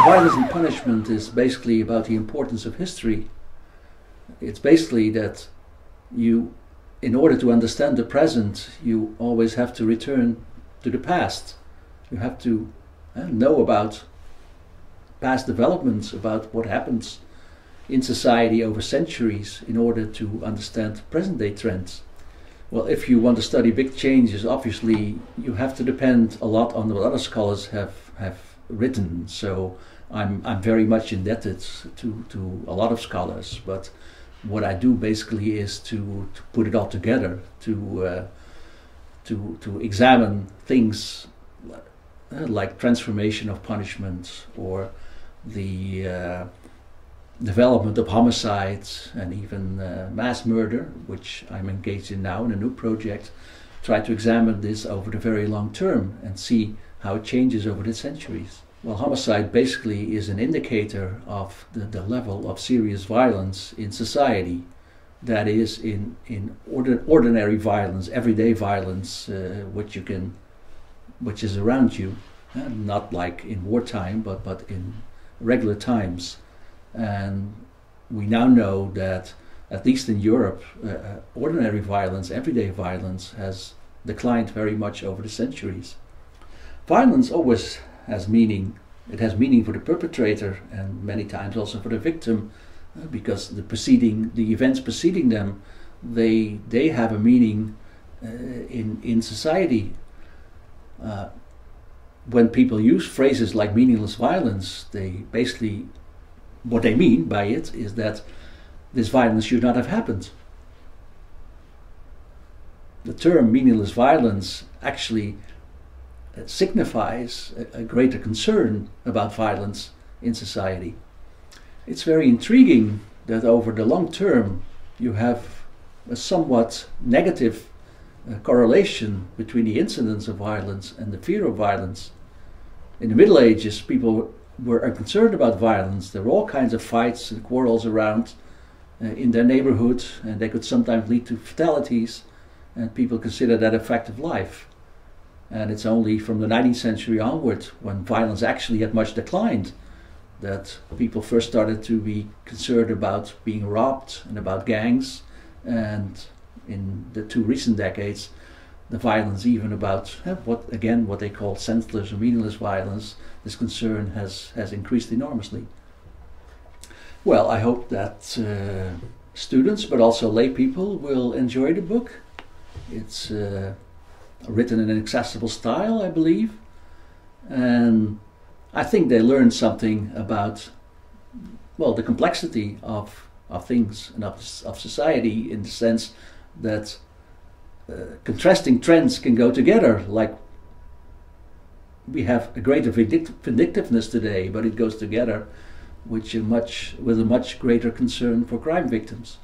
Violence and punishment is basically about the importance of history. It's basically that you, in order to understand the present, you always have to return to the past. You have to know about past developments, about what happens in society over centuries in order to understand present day trends. Well, if you want to study big changes, obviously you have to depend a lot on what other scholars have written. So I'm very much indebted to a lot of scholars, but what I do basically is to put it all together, to examine things like transformation of punishment, or the development of homicides, and even mass murder, which I'm engaged in now in a new project. Try to examine this over the very long term and see how it changes over the centuries. Well, homicide basically is an indicator of the level of serious violence in society. That is, in ordinary violence, everyday violence, which is around you, not like in wartime, but in regular times. And we now know that, at least in Europe, ordinary violence, everyday violence, has declined very much over the centuries. Violence always has meaning. It has meaning for the perpetrator, and many times also for the victim, because the events preceding them, they have a meaning in society. When people use phrases like meaningless violence, they basically, what they mean by it is that this violence should not have happened. The term meaningless violence actually signifies a greater concern about violence in society. It's very intriguing that over the long term you have a somewhat negative correlation between the incidence of violence and the fear of violence. In the Middle Ages, people were concerned about violence. There were all kinds of fights and quarrels around in their neighborhood, and they could sometimes lead to fatalities, and people considered that a fact of life. And it's only from the 19th century onward, when violence actually had much declined, that people first started to be concerned about being robbed and about gangs. And in the two recent decades, the violence even about what they call senseless or meaningless violence, this concern has increased enormously. Well, I hope that students, but also lay people, will enjoy the book. It's written in an accessible style, I believe, and I think they learn something about, well, the complexity of things and of society, in the sense that contrasting trends can go together. Like, we have a greater vindictiveness today, but it goes together with a much greater concern for crime victims.